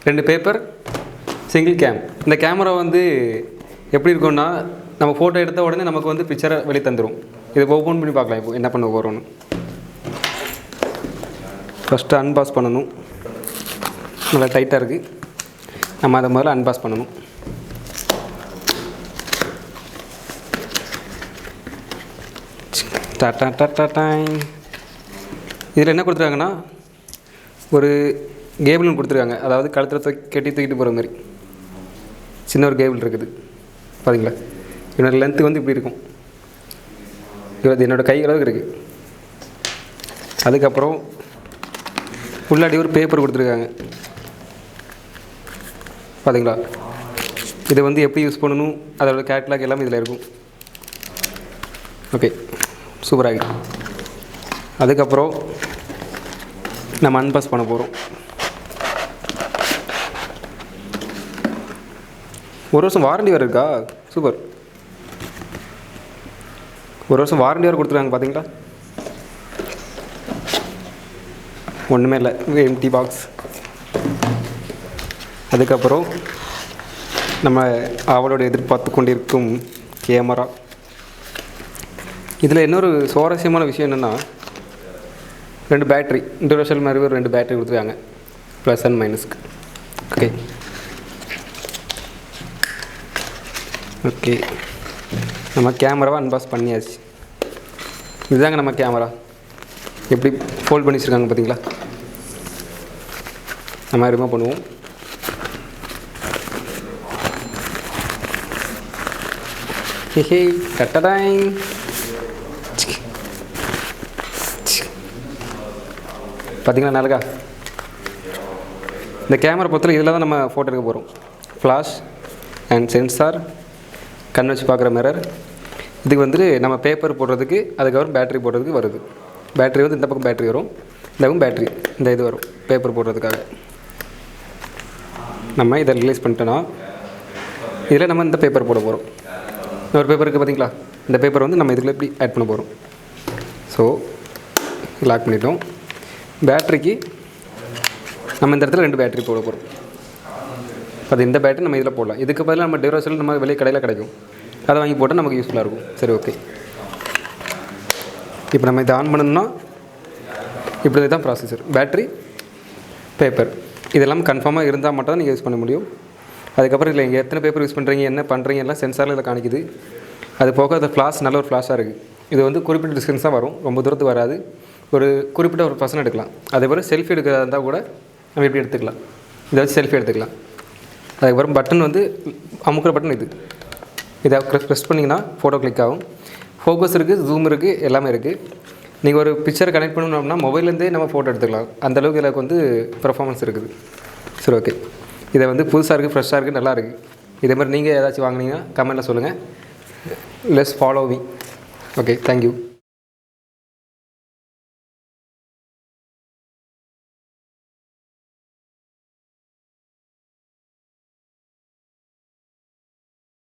2 paper, single game. இந்த camera வந்து எப்படி இருக்கும்னா, நம்ம ஃபோட்டோ எடுத்த உடனே நமக்கு வந்து பிக்சரை வெளியே தந்துடும். இதை ஓப்பன் பண்ணி பார்க்கலாம். இப்போ என்ன பண்ண போகிறோன்னு ஃபஸ்ட்டு அன்பாஸ் பண்ணணும். நல்லா டைட்டாக இருக்குது. நம்ம அதை முதல்ல அன்பாஸ் பண்ணணும். இதில் என்ன கொடுத்துருக்காங்கன்னா, ஒரு கேபிள்னு கொடுத்துருக்காங்க. அதாவது கழுத்தில் தூக்கிட்டு போகிற மாதிரி சின்ன ஒரு கேபிள் இருக்குது. பார்த்தீங்களா? என்னோடய லென்த்து வந்து இப்படி இருக்கும். இது என்னோடய கை அளவுக்கு இருக்குது. அதுக்கப்புறம் உள்ளாடி ஒரு பேப்பர் கொடுத்துருக்காங்க. பார்த்தீங்களா? இதை வந்து எப்படி யூஸ் பண்ணணும், அதோட கேட்லாக் எல்லாமே இதில் இருக்கும். ஓகே, சூப்பராக. அதுக்கப்புறம் நம்ம அன்பாஸ் பண்ண போகிறோம். ஒரு வருஷம் வாரண்டி வேறு இருக்கா? சூப்பர். ஒரு வருஷம் வாரண்டி வேறு கொடுத்துருக்காங்க. பார்த்தீங்களா? ஒன்றுமே இல்லை, எம்டி பாக்ஸ். அதுக்கப்புறம் நம்ம அவளோட எதிர்பார்த்து கொண்டிருக்கும் கேமரா. இதில் இன்னொரு சுவாரஸ்யமான விஷயம் என்னென்னா, 2 பேட்ரி, இன்டர்நேஷனல் மாதிரி ஒரு 2 பேட்ரி கொடுத்துருக்காங்க, ப்ளஸ் அண்ட் மைனஸ்க்கு. ஓகே ஓகே நம்ம கேமராவை அன்பாஸ் பண்ணியாச்சு. இதுதாங்க நம்ம கேமரா. எப்படி ஃபோல்ட் பண்ணி வச்சுருக்காங்க பார்த்தீங்களா? நம்ம ரிமூவ் பண்ணுவோம். ஹே கட்டடாய். பார்த்தீங்களா நாளுக்கா? இந்த கேமரா பொறுத்தவரை இதில் தான் நம்ம ஃபோட்டோ எடுக்க போகிறோம். ஃப்ளாஷ் அண்ட் சென்சார், கண் வச்சு பார்க்குற மிரர். இதுக்கு வந்துட்டு நம்ம பேப்பர் போடுறதுக்கு, அதுக்கப்புறம் பேட்ரி போடுறதுக்கு வருது. பேட்ரி வந்து இந்த பக்கம் பேட்ரி வரும், இந்த பக்கம் பேட்ரி இந்த இது வரும் பேப்பர் போடுறதுக்காக. நம்ம இதை ரிலீஸ் பண்ணிட்டோன்னா இதில் நம்ம இந்த பேப்பர் போட போகிறோம். இன்னொரு பேப்பர் இருக்குது பார்த்தீங்களா? இந்த பேப்பர் வந்து நம்ம இதில் எப்படி ஆட் பண்ண போகிறோம். ஸோ லாக் பண்ணிட்டோம். பேட்ரிக்கு நம்ம இந்த இடத்துல 2 பேட்ரி போட போகிறோம். அது இந்த பேட்டரி நம்ம இதில் போடலாம். இதுக்கு பதிலாக நம்ம டியூரேஷன் நம்ம வெளியே கடையில் கிடைக்கும், அதை வாங்கி போட்டால் நமக்கு யூஸ்ஃபுல்லாக இருக்கும். சரி, ஓகே. இப்போ நம்ம இதை ஆன் பண்ணணும்னா இப்படி தான் ப்ராசஸர். பேட்ரி, பேப்பர் இதெல்லாம் கன்ஃபார்மாக இருந்தால் மட்டும் தான் நீங்கள் யூஸ் பண்ண முடியும். அதுக்கப்புறம் இல்லை இங்கே எத்தனை பேப்பர் யூஸ் பண்ணுறீங்க, என்ன பண்ணுறீங்க எல்லாம் சென்சாரில் இதில் காணிக்குது. அது போக அது ஃப்ளாஷ் நல்ல ஒரு ஃப்ளாஷாக இருக்குது. இது வந்து குறிப்பிட்ட டிஸ்டன்ஸ் தான் வரும், ரொம்ப தூரத்துக்கு வராது. ஒரு குறிப்பிட்ட ஒரு பர்சன் எடுக்கலாம். அதே போல் செல்ஃபி எடுக்கிறதா இருந்தால் கூட நம்ம எப்படி எடுத்துக்கலாம், இதை வச்சு செல்ஃபி எடுத்துக்கலாம். அதுக்கப்புறம் பட்டன் வந்து அமுக்கிற பட்டன் இது. இதை ப்ரெஸ் பண்ணிங்கன்னா ஃபோட்டோ கிளிக் ஆகும். ஃபோக்கஸ் இருக்குது, ஜூம் இருக்குது, எல்லாமே இருக்குது. நீங்கள் ஒரு பிக்சரை கனெக்ட் பண்ணணும் அப்படின்னா மொபைல்லேருந்தே நம்ம ஃபோட்டோ எடுத்துக்கலாம். அந்தளவுக்கு எனக்கு வந்து பெர்ஃபார்மன்ஸ் இருக்குது. சரி, ஓகே. இதை வந்து புதுசாக இருக்குது, ஃப்ரெஷ்ஷாக இருக்குது, நல்லா இருக்குது. இதே மாதிரி நீங்கள் ஏதாச்சும் வாங்கினீங்கன்னா கமெண்ட்டில் சொல்லுங்கள். Let's follow me. Okay, thank you.